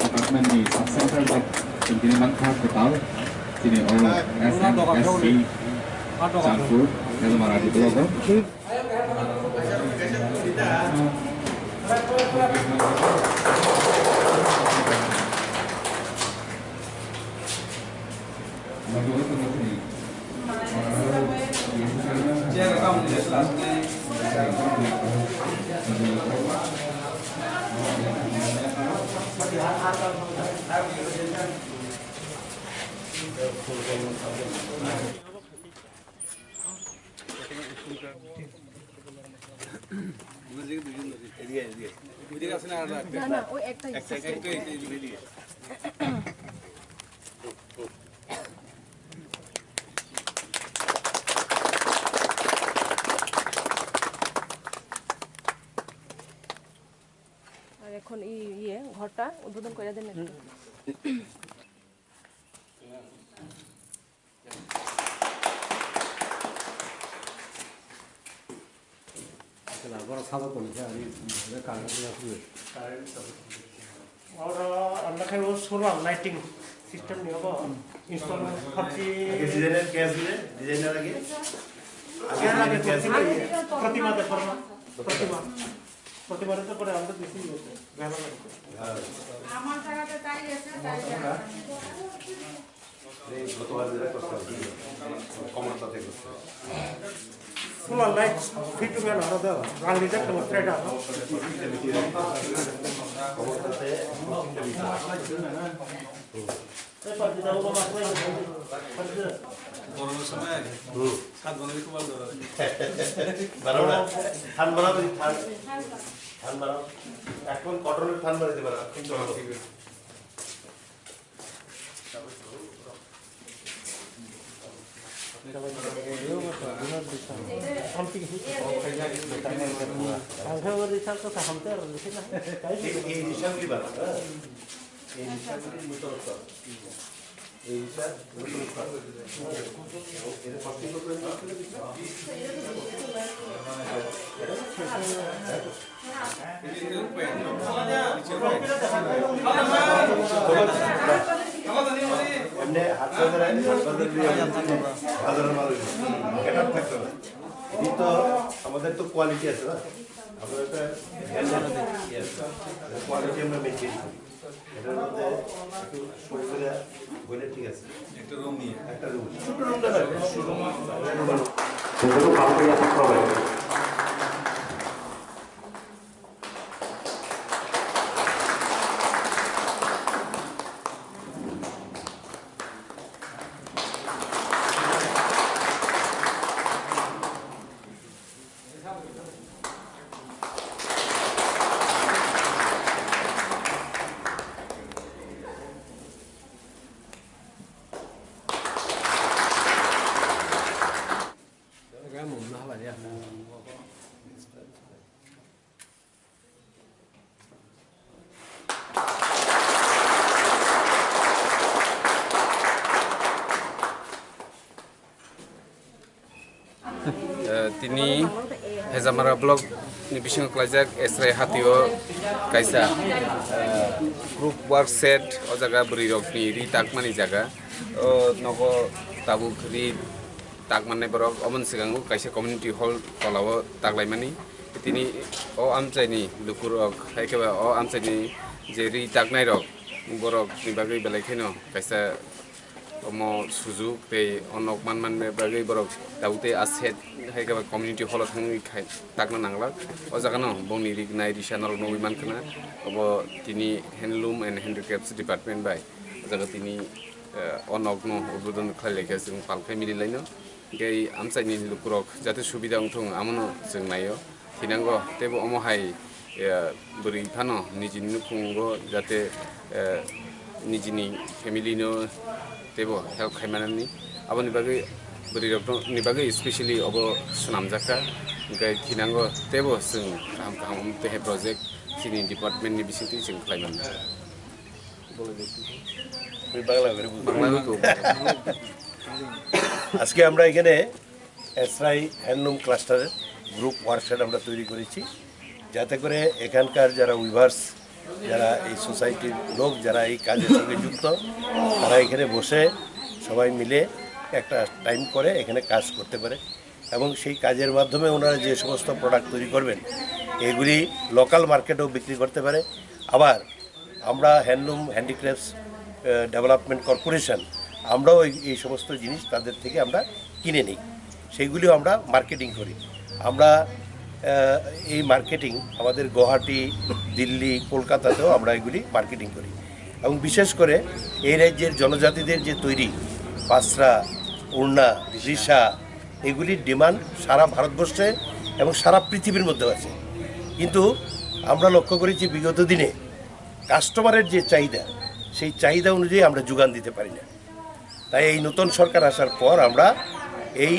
Department di Subcenter of Pimpinan Bangka Total sini oleh SMSC Campur yang marah di Blogger. এখন ইয়ে ঘরটা উদ্বোধন করে দেন একটু। और আমরা খাই সোলার লাইটিং সিস্টেম নিয়ে হবো ইনস্টল খরচি ডিজাইনের ক্যাশ দিলে ডিজাইনার আগে আগে প্রতিমাতে করবা প্রতিমাতে তো করে আমরা দিছি ভালো লাগে আমার জায়গাতে তাই আছে তাই এই গতবার যেটা করতে হবে কমারটা থেকে করতে হবে সোলার লাইট ফিট গেল আর দাও রাঙ্গি দেখতে মাত্র এটা কমারটাতে গরমের সময় সাত বানাবি খুব ভালো বানাও না ধান বানাবো ধান বানাও এখন কটনের ধান বানাইতে পারো কিন্তু এই হিসাবই বানাও এই হিসাবগুলি নতুন এই হিসাব নতুন এর কষ্ট করে এমনি হাত সাধারণ মানুষ এটা থাকতে হবে এই তো আমাদের তো কোয়ালিটি আছে না আমাদের একটা কোয়ালিটি আমরা মেনটেন করি এটার মধ্যে একটু শরীরে বলে ঠিক আছে একটা রুম নিয়ে একটা রুম ছোট রুমটা না ছোট তিনি Hezamara block ni bising klajak esrai hatio kaisa group work set o jaga buri rok ni ri takmani jaga o nogo tabu khri takmanne borok omon sigangu kaisa community hall tolawo taklaimani tini o amchaini lukurok haikeba o amchaini je ri taknai rok borok ni bagai belai kheno kaisa omo sujuk tei onok manmanne bagai borok taute aset haikeba community hall thangni khai takna nanglak o jaga no boni ri nai risanal no wiman kana obo tini handloom and handicrafts department bai o jaga tini onok no udbodon khlaileka jeng palkhai mililaino gei amchaini lukurok jate subida ongthong amono jeng nayo tinango tebo omo hai buri phano nijini nukhungo jate nijini family no tebo help khaimanani aboni bagai buri rok ni bagai especially obo sunamjaka gai tinango tebo jeng kaham kaham te project sini department ni bisingti jeng khlaiman আজকে আমরা এখানে এসরাই handloom ক্লাস্টারের group workshop আমরা তৈরি করেছি যাতে করে এখানকার যারা উইভার্স, যারা এই সোসাইটির লোক, যারা এই কাজের সঙ্গে যুক্ত, তারা এখানে বসে সবাই মিলে একটা টাইম করে এখানে কাজ করতে পারে এবং সেই কাজের মাধ্যমে ওনারা যে সমস্ত প্রোডাক্ট তৈরি করবেন এগুলি লোকাল মার্কেটেও বিক্রি করতে পারে। আবার আমরা হ্যান্ডলুম হ্যান্ডিক্রাফটস ডেভেলপমেন্ট কর্পোরেশন আমরাও এই সমস্ত জিনিস তাদের থেকে আমরা কিনে নিই, সেইগুলিও আমরা মার্কেটিং করি। আমরা এই মার্কেটিং আমাদের গুয়াহাটি, দিল্লি, কলকাতাতেও আমরা এগুলি মার্কেটিং করি এবং বিশেষ করে এই রাজ্যের জনজাতিদের যে তৈরি পাসরা, ওড়না, রিসা, এগুলির ডিমান্ড সারা ভারতবর্ষে এবং সারা পৃথিবীর মধ্যে আছে। কিন্তু আমরা লক্ষ্য করেছি বিগত দিনে কাস্টমারের যে চাহিদা, সেই চাহিদা অনুযায়ী আমরা যোগান দিতে পারি না। তাই এই নতুন সরকার আসার পর আমরা এই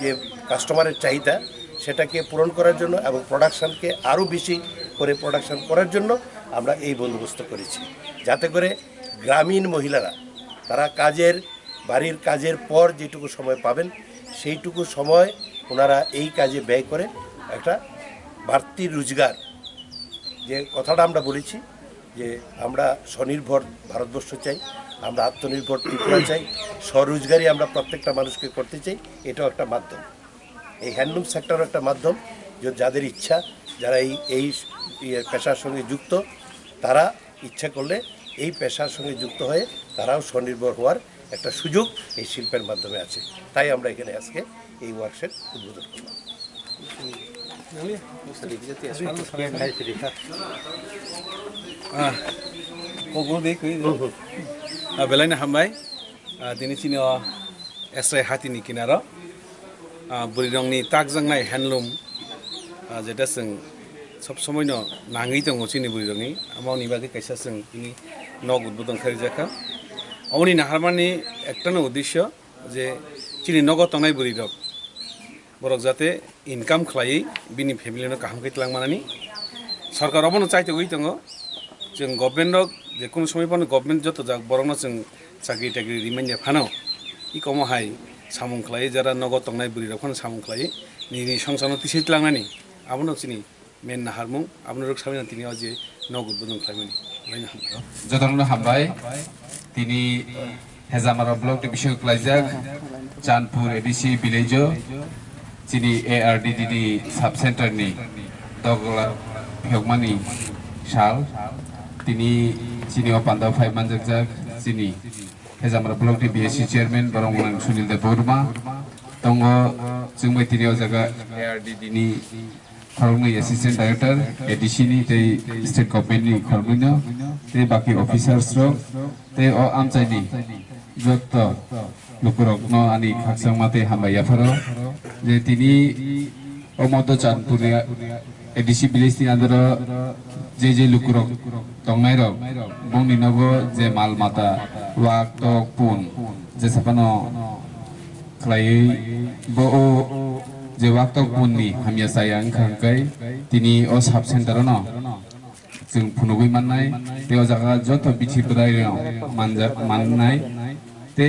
যে কাস্টমারের চাহিদা সেটাকে পূরণ করার জন্য এবং প্রোডাকশানকে আরও বেশি করে প্রোডাকশান করার জন্য আমরা এই বন্দোবস্ত করেছি, যাতে করে গ্রামীণ মহিলারা তারা বাড়ির কাজের পর যেটুকু সময় পাবেন সেইটুকু সময় ওনারা এই কাজে ব্যয় করে একটা বাড়তি রোজগার, যে কথাটা আমরা বলেছি যে আমরা স্বনির্ভর ভারতবর্ষ চাই, আমরা আত্মনির্ভর ত্রিপুরা চাই, স্বরোজগারই আমরা প্রত্যেকটা মানুষকে করতে চাই। এটাও একটা মাধ্যম, এই হ্যান্ডলুম সেক্টরও একটা মাধ্যম, যাদের ইচ্ছা, যারা এই পেশার সঙ্গে যুক্ত, তারা ইচ্ছা করলে এই পেশার সঙ্গে যুক্ত হয়ে তারাও স্বনির্ভর হওয়ার একটা সুযোগ এই শিল্পের মাধ্যমে আছে। তাই আমরা এখানে আজকে এই ওয়ার্কশপ উদ্বোধন করলাম। बेलायनो हामबाय दिनै चिनि एस्राय हातिनि किनाराव बुरिरंनि ताकजोंनाय हेन्डलुम जेटा जों सब समयनो नाङै दङ चिनि बुरिरंनि आमावनि बागै कायसा जों दिनै नग उद्बोधन खारिजाखा अवनि नाहारमानि एकटानो उद्देश्य जे चिनि नग तंनाय बुरिरक बरक जाते इनकाम खालायै बिनि फेमिलिनो गाहामखै लांमानानि सरकार अबनो चाइते गई दङ जों गभर्नमेन्ट जेकुनु समयफोरावनो गभर्नमेन्ट जत जाक बरंनो जों साख्रि टाख्रि रिमाइन्ड फानो इ कमाहाय सामुं खालायै जारा नगद तंनाय बुरिरकफोरनो सामुं खालायै निनि संसारनो तिसैत लांनानै आबनो चिनि मेन नाहारमुं आबनो रोखसाबिना तिनि अजे नग उद्बोधन खालामनि लायनो हामबाय जतननो हामबाय तिनि हेजामारा ब्लक डिभिजन क्लाइजाक चानपुर एडिसि विलेज चिनि एआरडिडिनि साब सेन्टारनि दगला हेगमानि साल तिनि चिनि अपान्दा फाइभ मानजाक चिनि हेजामारा ब्लक नि बिएससि चेयरमैन बरंगनां सुनील देव बर्मा दङ जोंबो तिनि जागा एआरडिडिनि खरंनि एसिस्टेंट डायरेक्टर एडिसिनि ते स्टेट गभर्नमेन्टनि खरंनो ते बाकी अफिसार्स रो ते अ आमचाइनि जत लुकुरकनो आनि खाकसांमाते हामबायाफोरो जे तिनि अमद चानपुर एडिसि विलेजनि आन्दार जे लुकुरक दंनाय रक बुंनि नबो जे माल माता वाक तक पुन जे सापानो खालायै बो जे वाक तक पुननि हामिया साया ओंखारखाय तिनि अ साब सेन्टारावनो जों फुनुबै माननाय ते अ जागा जत बिथिफोराय माननाय ते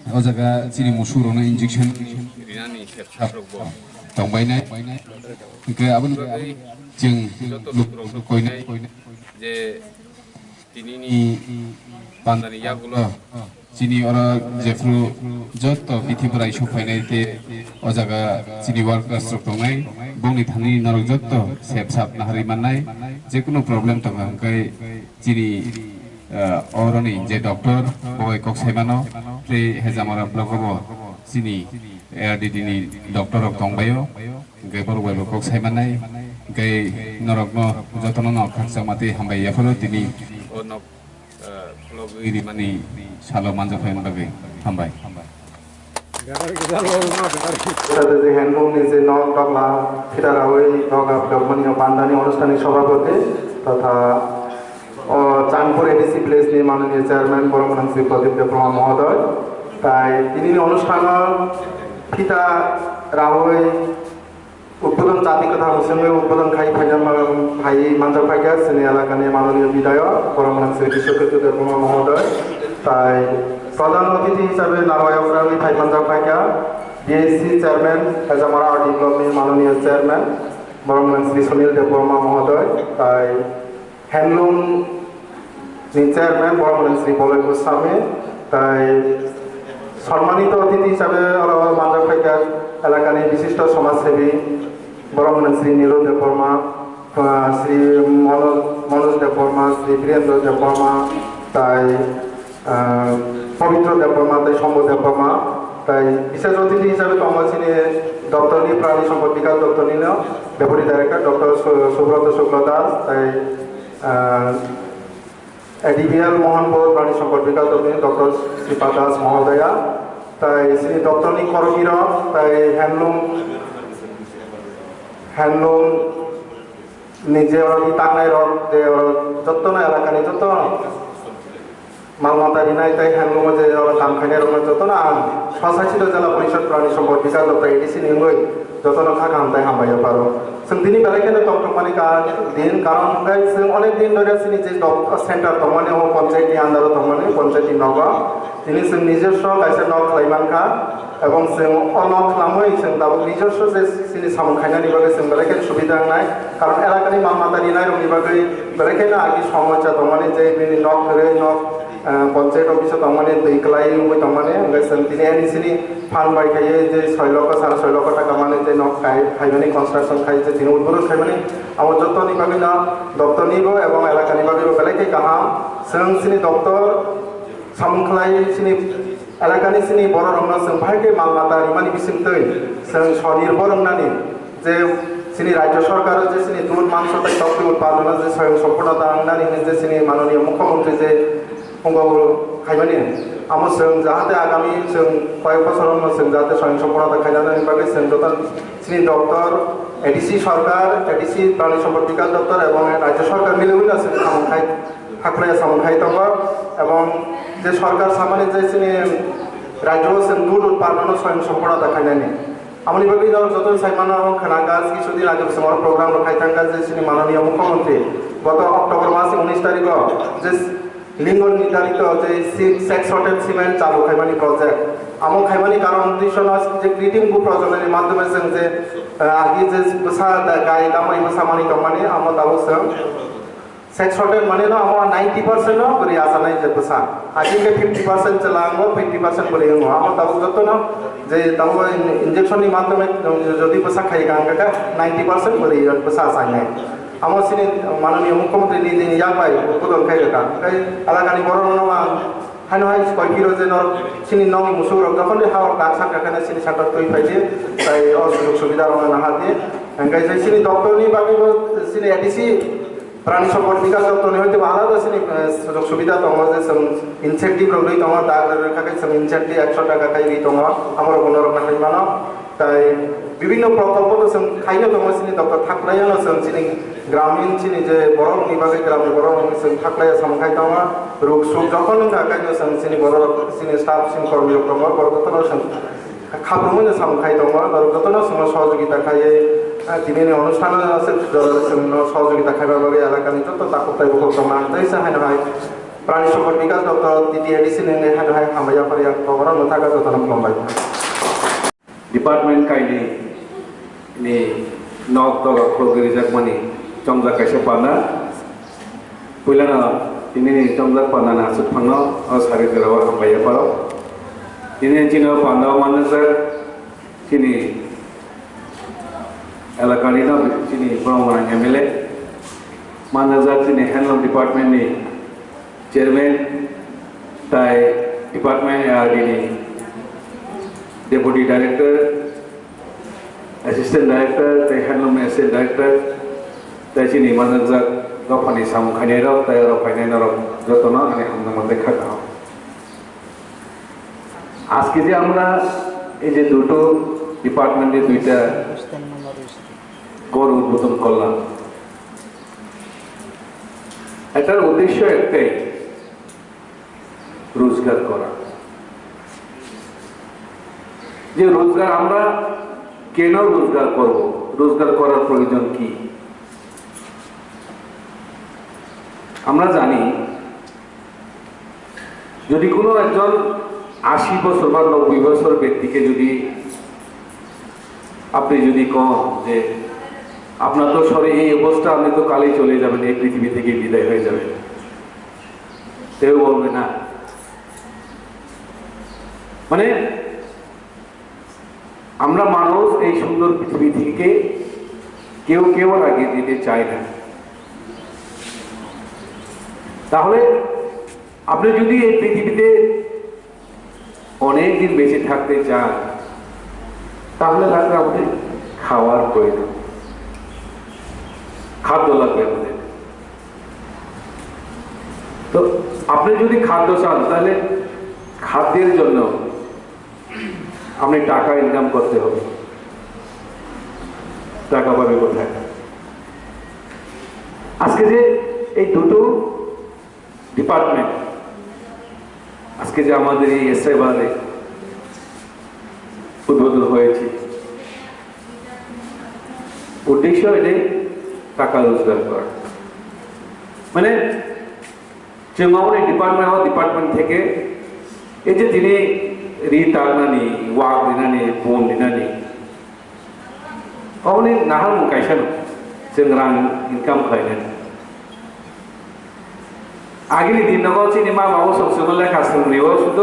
अ जागा चिनि मुसुरावनो इन्जेक्सन रिनानि खेबसाफोरबो दंबायनाय ओंखाय आबोन जों लुकयनाय जे दिनैनि बान्दानि यागुलो चिनि अरा जेफ्रु जत बिथिफोराय सफायनाय ते अ जागा चिनि वार्कार्स दंनाय बुंनि थांनि नरक जत सेब साब नाहारि माननाय जेकुनु प्रब्लेम दङ ओंखाय चिनि अरनि जे डक्टर बय कक्सायमानो ते हेजामारा ब्लकआव चिनि एआरडिडिनि डक्टर दंबायो ओंखाय बरबाय कक्सायमानाय ओंखाय नरकनो जतननो खाकसामाते हामबायाफोरो दिनै अनक ब्लक एरिमानि सालो मानजाफायन बागै हामबाय হ্যান্ডলুম নিজে নক বাংলা ফিরারাওই নগা ব্লকমানি বান্দানি অনুষ্ঠানিক সভাপতি তথা চাঁদপুর এডিসি প্লেসনি মাননীয় চেয়ারম্যান বরমনাং শ্রী প্রদীপ দেববর্মা মহোদয় তাই তিনি অনুষ্ঠানৰ ফিতা রাওই উদ্বোধন জাতি কথা মুসলিমে উদ্বোধন খাই ভাই মানজাব ফাইকা শ্রেণী এলাকানি মাননীয় বিধায়ক বরমনাং শ্রী বিশ্বকৃত দেববর্মা মহোদয় তাই প্রধান অতিথি হিসাবে নারায়ণরাওই ভাই মানজাব ফাইকা বিএসসি চেয়ারম্যান হেজামারা আরডি ব্লকনি মাননীয় চেয়ারম্যান বরমগান শ্রী সুনীল দেববর্মা মহোদয়, তাই হ্যান্ডলুম চেয়ারম্যান বরমগান শ্রী বলয় গোস্বামী, তাই সম্মানিত অতিথি হিসাবে মান্দারফাইকার এলাকার বিশিষ্ট সমাজসেবী বরমগান শ্রী নীরু দেববর্মা, শ্রী মনোজ দেববর্মা, শ্রী বীরেন্দ্র দেববর্মা, তাই পবিত্র দেববর্মা, তাই শম্ভু দেববর্মা, তাই বিশেষ অতিথি হিসাবে তমাচিনী দপ্তরনী প্রাণী সম্পদ বিকাশ দপ্তরনী ডেপুটি ডাইরেক্টর ডক্টর সুব্রত শুক্ল দাস, তাই এডিবিএল মোহনপুর প্রাণী সম্পদ বিকাশ দপ্তরনী ডক্টর শ্রীপা দাস মহোদয়া, তাই শ্রী দপ্তরনী করবীর, তাই হ্যান্ডলুম নিজে টাঙ্গাই যে যত না এলাকানি যত মালমাতারি নাই, তাই হ্যান্ডলুমে যে দাম খাইনি যত না স্বশাসিত জেলা পরিষদ প্রাণী সম্পদ বিকাশ দপ্তর এডিসি নিঙ্গই যত না থাকা হামতাই হামবাইয়া পারো जों दिनै बेलायखायनो टकटकमानि दिन कारण जों अनेक दिन धरे जोंनि जे सेन्टार दंमोन पन्चायतनि आन्दाराव दंमोन पन्चायतनि न'आव दिनै जों निजस्व गायसे न' खालामनांखा এবং जों न' खालामै जों दाबो निजस्व जे जोंनि सामु खायनायनि बागै जों बेलायखायनो सुबिदा नाय कारण एलाकानि मालमातानि नायरंनि बागै बेलायखायनो आगि समस्या दंमोन जे बिनि न' खोरै न' पन्चायत अफिसाव दंमोन दै खालाय दंमोन ओमफ्राय जों दिनै एनइसिनि फान्ड बायखायो जे 6 लाख 6.5 लाख टाका माने जे न' खायनानै कन्स्ट्राक्शन खायो जे दिनै उद्बोधन खायमाने आमार जतनि बागै न दप्तरनिबो एबं एलाकानि बागैबो बेलायखाय गाहाम जों जोंनि दप्तर सामुखालाय जोंनि एलाकानि जोंनि बर' रंनो जों बाहायके मालमाता इमानि बिसिमतै जों स्वनिर्भर होननानै जे जोंनि राज्य सरकार जे जोंनि दुध मांस शक्ति उत्पादन जे स्वयं सम्पूर्णता होननानै जे जोंनि माननीय मुख्यमंत्री जे फंगाव खायमाने आमो जों जाहाथे आगामी जों कयेक बछरावनो जों जाहाथे स्वयं सम्पूर्णता खायनायनि बागै जों जतन जोंनि दप्तर एडिसि सरकार एडिसि प्राणी सम्पद विकास दप्तर एवं राज्य सरकार मिलेबोना जों सामुखाय हाख्लाया सामुखाय दङ एवं जे सरकार सामाने जे जोंनि राज्योआव जों दुध उत्पादन स्वयं सम्पूर्णता खायनायनि आमनि बागै जतन सायमानो खोनागास কিছুদিন আগে समर प्रोग्राम खायथांगा जे जोंनि माननीय मुख्यमंत्री गत अक्टोबर मास 19 तारिखआव जे लिंग निर्धारित जे सेक्स होटेल सीमेंट चालू खायमानि प्रोजेक्ट आमो खायमानि कारण उद्देश्य जे कृत्रिम गु प्रजनननि माध्यमे जों जे आगि जे बसा गाय दामै बसा मानि दमानि आमो दाबो जों सेक्स होटेल माने न आमो 90% न बोरै आसानाय जे बसा आगि के 50% चलांगो 50% बोरै हो आमो दाबो जतो न जे दाबो इंजेक्शननि माध्यमे जदि बसा खाइ गांगा 90% बोरै बसा आसानाय आमो सिनि माननीय मुख्यमंत्री निजे याबाय उद्बोधन खायगा ओमफ्राय एलाकानि बर' नङा हानहाय कयकिरो जे न सिनि नङि मुसुर जखन हावर कासा काखाना सिनि साटा तय फायदि ताय असुबिदा सुबिदा रंना हादि ओंखाय जे सिनि डक्टरनि बागैबो सिनि एडिसि प्राणी सम्पद विकास दप्तरनि हयतो आलादा सिनि सुजुग सुबिदा दङ जे जों इनसेन्टिभ रगै दङ दागरे खाय जों इनसेन्टिभ 100 टाका खाय दङ आमर गुणरक नायमानो ताय विभिन्न प्रकल्प जों खायनो दङ सिनि डक्टर थाख्लायानो जों सिनि ग्रामीण सिनि जे बर'नि बागै ग्रामीण बर'नि जों थाख्लाया सामखाय दङ रुग सुग जखन थाखायनो जों सिनि बर' सिनि स्टाफ सिनि कर्मी दङ बर'तनो जों खाब्रुमैनो सामखाय दङ बर'तनो जों सहयोगिता खायो दिनैनि अनुष्ठान जों सहयोगिता खायबा बागै एलाकानि जत ताकताय बखमा दैसा हायनाय प्राणी सम्पद विकास दप्तर टिटि एडिसि ने हायनाय हामबाया फारिया खबराव नथागा जतन खालामबाय डिपार्टमेंट कायनि नि नक दगा प्रोग्राम जाकमानि चमजा कायसे पाना पहिलाना दिनै चमजा पाना ना सुफांनो सारि गराव हामबाया पारो दिनै जिनो पाना मानजर दिनै एलाकानि न दिनै ब्रह्मना एमएलए मानजर दिनै हैंडलूम डिपार्टमेंट नि चेयरमैन ताय डिपार्टमेंट दिनै डेपुटी डायरेक्टर असिस्टेंट डायरेक्टर ताय हैंडलूम असिस्टेंट डायरेक्टर ताय सिनि मानजर दफानि सामु खायनाय ताय फायनाय जतन आनि हामना দেখা দাও আজকে যে আমরা এই যে দুটো ডিপার্টমেন্টে দুইটা গড় উদ্বোধন করলাম এটার উদ্দেশ্য একটাই রোজগার করা যে রোজগার আমরা কেন রোজগার করব রোজগার করার প্রয়োজন কি আমরা জানি যদি কোনো একজন 80 বছর বা 90 বছর ব্যক্তিকে যদি আপনি যদি কোন যে আপনার তো শরীরে এই অবস্থা, আপনি তো কালই চলে যাবেন, এই পৃথিবী থেকে বিদায় হয়ে যাবেন, কেউ বলবে না। মানে আমরা মানুষ এই সুন্দর পৃথিবী থেকে কেউ কেউ আগে দিতে চায় না। তাহলে আপনি যদি এই পৃথিবীতে অনেক দিন বেঁচে থাকতে চান, তাহলে লাগবে আমাদের খাওয়ার প্রয়োজন, খাদ্য লাগবে আমাদের। তো আপনি যদি খাদ্য চান, তাহলে খাদ্যের জন্য আপনি টাকা ইনকাম করতে হবে। টাকা পাবে কোথায়? আজকে যে এই দুটো ডিপার্টমেন্ট আজকে যে আমাদের এই এসআই বারে উদ্বোধন হয়েছে, উদ্দেশ্য এটাই টাকা রোজগার করা। মানে যে মামুন এই ডিপার্টমেন্ট থেকে এই যে তিনি রিতাগনানি ওয়াক দিনানি বন दिनानि गावनि नाहा मुंखायसानो जों रां इनकाम खालायनानै आगोलनि दिनाव जोंनि माबायाव संसोनो लेखा सोलोंनायाव शुद्ध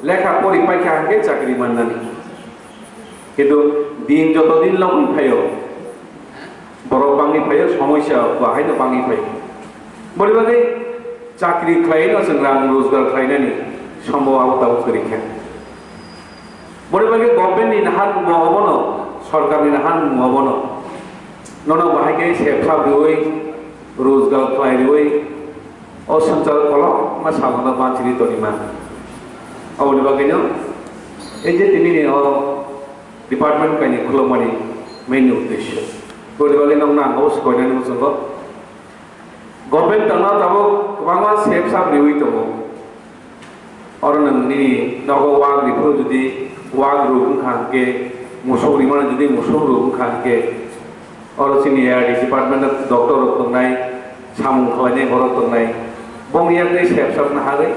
लेखा परिपायखा हांखे चाकरि मोननानै किन्तु दिन যত दिन लगन फायो बर' बांनि फायो समस्या बाहायनो बांनि फायो बरैबादि चाकरि खालायनो जों रां रोजगार खालायनानै सम्भव आवताव करिखा बरैबादि गभर्नमेन्टनि नाहान मुवावनो सरकारनि नाहान मुवावनो नन बाहायके सेबसाब्रिवै रोजगार खालायरिवै असंचार कलम मा सामना मानसिनि तनिमा आवनि बागैनो এই যে তিনি ডিপার্টমেন্ট কাইনি খুলমানি মেইন উদ্দেশ্য বরैबादि नों नांगौ सयनानै मोनजोंबो गभर्नमेन्ट दाना दाबो गोबां सेबसाब्रिवै दङ और नोंनि नगौ वाग्रिफोर जुदि वाग रुगुं खानके मोसौ रिमाना जुदि मोसौ रुगुं खानके और जोंनि एआरडि डिपार्टमेन्ट डक्टर दंनाय सामुं खालायनाय बर' दंनाय बंनियाखै सेबसाबनो हागै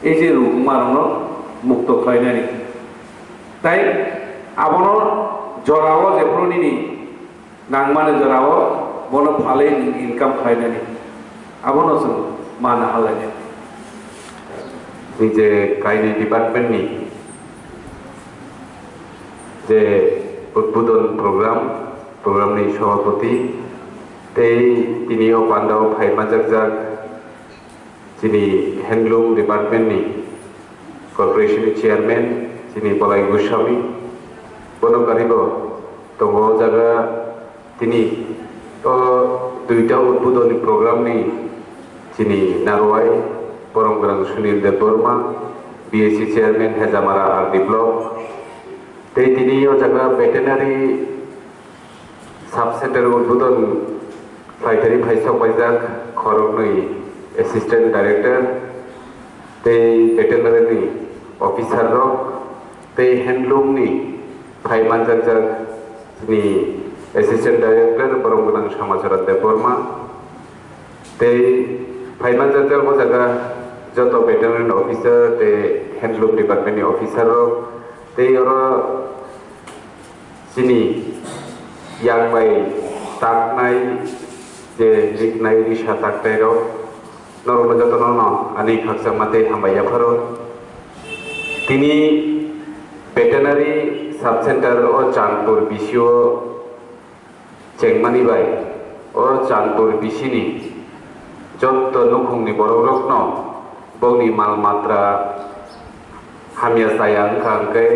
এই যে রুগুं माननो मुक्त खालायनानै তাই आबनो जराव जेफ्रोनिनि नांमानो जराव बनो फाले इनकाम खालायनानै आबनो जों मानो हालायनाय যে কাইনি ডিপার্টমেন্টনি যে উদ্বোধন প্রোগ্রামনি সভাপতি তিনিও পান্ডাও ফাইমাজাক যিনি হ্যান্ডলুম ডিপার্টমেন্টনি কর্পোরেশনनि চেয়ারম্যান যিনি বলাই গোস্বামী বনকারিব দङ জায়গা তিনি তো দুইটা উদ্বোধনী প্রোগ্রামনি যিনি নারোয়াই परमगोनां Sunil Debbarma BSC chairman हेजामारा आरडी ब्लक তিনি জায়গা ভেটেনারি সাব सेंटर उद्बोधन फाइटारि फाइसाव बायजाक खरगनि एसिस्टेंट डायरेक्टर भेटेनारि अफिसार हैंडलूमनि फाइमानजाक एसिस्टेंट डायरेक्टर परमगोनां समाचार देव बर्मा फाइमानजाक जगह जो भेटेनारि अफिसार हैंडलूम डिपार्टमेंट अफिसार जिनी यांबाई ताकनाय जे लिखनाय रिसा ताकनाय नरम जतन आनी खाकसा माते हामबायाफोर तिनी भेटेनारि साब सेंटर ओ चांदपुर बिसिओ चेंगमानी बाय ओ चांदपुर बिसिनी जत नुखुंनि बर'रत्न बौनि माल मात्रा हामिया साया अंखांकै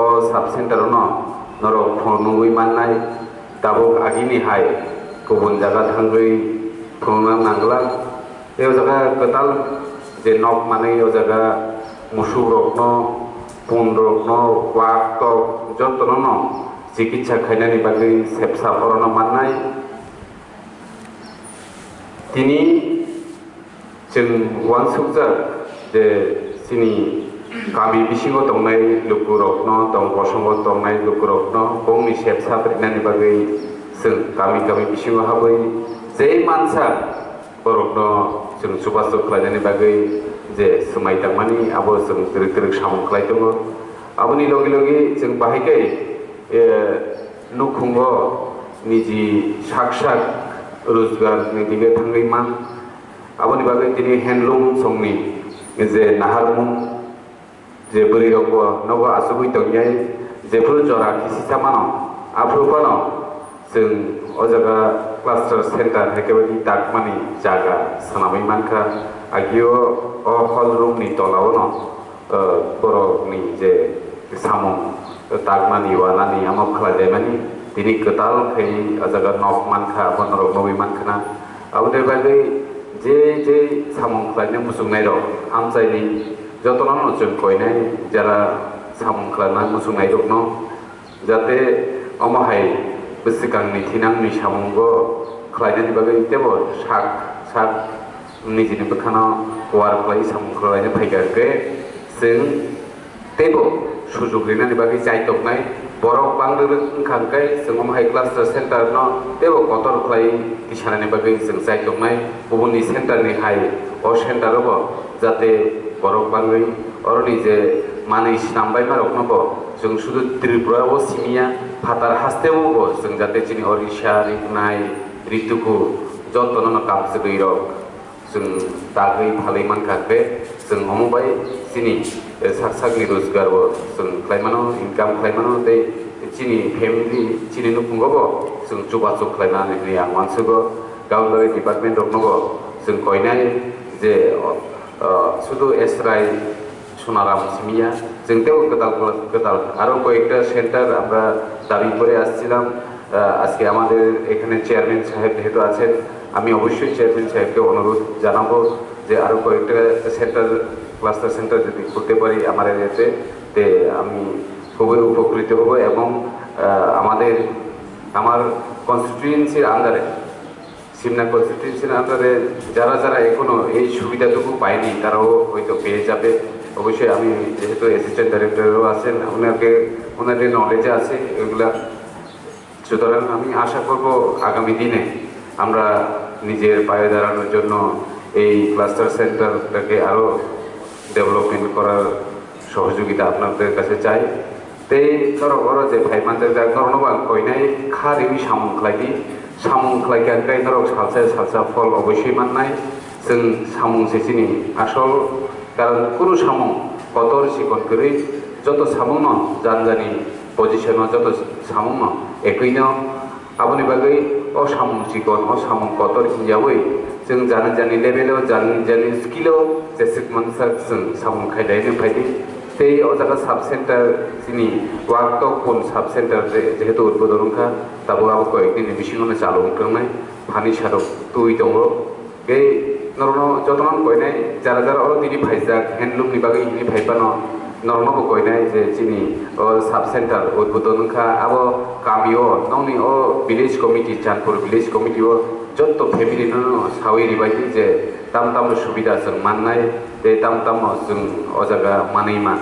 ओ साब सेंटर न नरक फनुई माननाय दाबुक आगिनि हाय गुबुन जागा थांगै थंना नांगला ए जागा कताल जे नक माने ओ जागा मुसु रत्न पुन रत्न वाक तो जतन न चिकित्सा खायनानि बागै सेबसा फरना माननाय तिनी जों वानसुकजा जे सिनि गामि बिसिङाव दंनाय लुकु रत्न दं बसंगाव दंनाय लुकु रत्न बंनि सेबसा फरिनानि बागै जों गामि गामि बिसिङाव हाबै जे मानसा बरत्न जों सुबासुक खालायनायनि बागै जे समायदांमानि आबो जों दिरिक दिरिक सामुं खालाय दङ आबोनि लगे लगे जों बाहायगै नुखुंग निजी साक साक रोजगारनि दिगे थांगैमान आबोनि बागै दिनै हेन्डलुम संनि जे नाहारमुं जे बोरै रग नग आसुगै दंयाय जेफोर जरा खिसिसामानो आफ्रुफानो जों अ जागा क्लास्टार सेन्टार हेकेबायदि दागमानि जागा सानामै मानखा आगियो अ हल रुमनि तलावनो बर'नि जे सामुं दागमानि वालानि आमाव खालायनायमानि दिनै गोताल खै जागा नक मानखा बनरक नबै मानखाना आबोनि बागै जे सामुं खालायनो मुसुंनाय रग हामजायनि जतनानो जों कयनाय जारा सामुं खालायना मुसुंनाय रगनो जाहाथे अमाहाय बोसिगांनि थिनांनि सामुंगो खालायनायनि बागै तेबो साक निजिनि बोखानो वार खालाय सामुं खालायनो फैगारगे जों तेबो सुजुग गैनायनि बागै जायदबनाय बरफ बांदों ओंखारखाय जों अमाहाय क्लास्टार सेन्टार न तेबो कतर खालाय इसानानि बागै जों जायदबनाय गुबुननि सेन्टारनि हाय अ सेन्टारावबो जाहाथे बरफ बांगै अरनि जे मानै सिनामबाय मारकनोबो जों शुद्ध त्रिपुरावबो सिमिया फातार हास्तेवबो जों जाहाथे दिनै ओडिशा रिगनाय ऋतुखौ जतन कामजोगै रग जों दागै फालै मानखाखै जों हमबाय दिनै साकसागनि रोजगारबो जों खालायमानो इनकाम खालायमानो दै दिनै फेमिलि दिनै नुफुंगबो जों जगाजग खालायनानै दिनै आं मानसिबो गावनि डिपार्टमेन्ट रखनोबो जों कयनाय जे शुद्ध एसराय সোনারাম সিমিয়া जोंতেও গদাল আরও কয়েকটা সেন্টার আমরা দাবি করে আসছিলাম আজকে আমাদের এখানে চেয়ারম্যান সাহেব যেহেতু আছেন আমি অবশ্যই চেয়ারম্যান সাহেবকে অনুরোধ জানাবো যে আরও কয়েকটা সেন্টার ক্লাস্টার সেন্টার যদি করতে পারি আমার এরিয়াতে তে আমি খুবই উপকৃত হব এবং আমার কনস্টিটিউয়েন্সির আন্ডারে সিমনা কনস্টিটিউয়েন্সির আন্ডারে যারা যারা এখনো এই সুবিধাটুকু পায়নি তারাও হয়তো পেয়ে যাবে অবশ্যই আমি যেহেতু অ্যাসিস্ট্যান্ট ডাইরেক্টরও আছেন ওনাদের নলেজে আছে এগুলা সুতরাং আমি আশা করব আগামী দিনে আমরা নিজের পায়ে দাঁড়ানোর জন্য এই ক্লাস্টার সেন্টারটাকে আরও ডেভেলপমেন্ট করার সহযোগিতা আপনাদের কাছে চাই তে ধরো বড় যে ভাইমানদের ধরনবা কইনাই খারিবি সামুং খাইকাই ধরো সালসা ফল অবশ্যই মাননাই जों सामुं सेचिनि आसल कारण कुनु सामुं कतर सिकन करै जत सामुं न जानजानि पजिशन जत सामुं न एकैनो आबोनि बागै अ सामुं सिकन अ सामुं कतर हिंजावै जों जानि लेभेलाव जानि स्किलाव जेसे मानसा जों सामुं खायलायनो फायदि ते अ जागा साब सेन्टार जिनि वाकटक कोन साब सेन्टार जेहेतु उद्बोधनखा दाबो आबो कयेकदिननि बिसिङावनो चालु ओंखारनाय फानि सारक तुइ दङ बे नरनो जतन कयनाय जारा जारा अर दिनै फाइजाक हेन्डलुमनि बागै हिनि फाइबानो नरनोबो कयनाय जे जिनि साब सेन्टार उद्बोधनखा आबो गामियो नंनि अ विलेज कमिटि चानपुर विलेज कमिटिओ जत फेमिलिनो सावैरि बायदि जे दाम सुबिदा जों माननाय बे दाम जों अ जागा मानैमा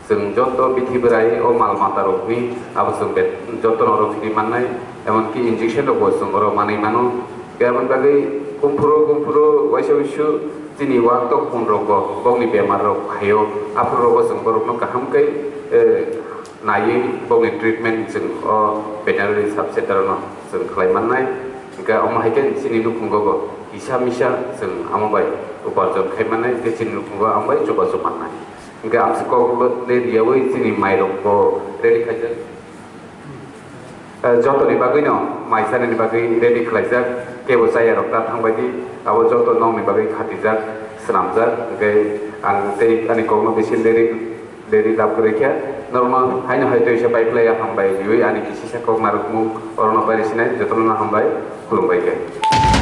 जों जत बिथिबोराय अ माल माता रकनि आबो जों बे जतन रकनि माननाय एमनकि इन्जेक्शन रकबो जों अर मानैमानो बेमन बागै गुमफुरो वैसु दिनै वाकटक फन रग गावनि बेमार रग हायो आफोर रग जों बरफनो गाहामकै नायै गावनि ट्रिटमेन्ट जों अ भेटेनारि साब सेन्टारावनो जों खालायमाननाय गा अमाहायके दिनै नुफुंगबो इसा मिसा जों आमाबाय उपार्जन खायमाननाय बे दिनै नुफुंगो आमबाय जगाजग माननाय गा आमसको लेरियावै दिनै माइरंखौ रेडि खायजा जतनि बागैनो माइसानि बागै रेडि खालायजाक केबो जाया रक दा थांबायदि आबो जत नंनि बागै खाथिजाक स्नामजाक ओमफ्राय आं दै आंनि कौनो बेसे लेरि लाभ गरैखिया नर्माल हायनो हायतो इसे बाइप्लाया हामबाय युई आंनि किसिसा कौ मारुकमु अरनो बायदिसिना जतन हामबाय खुलुमबाय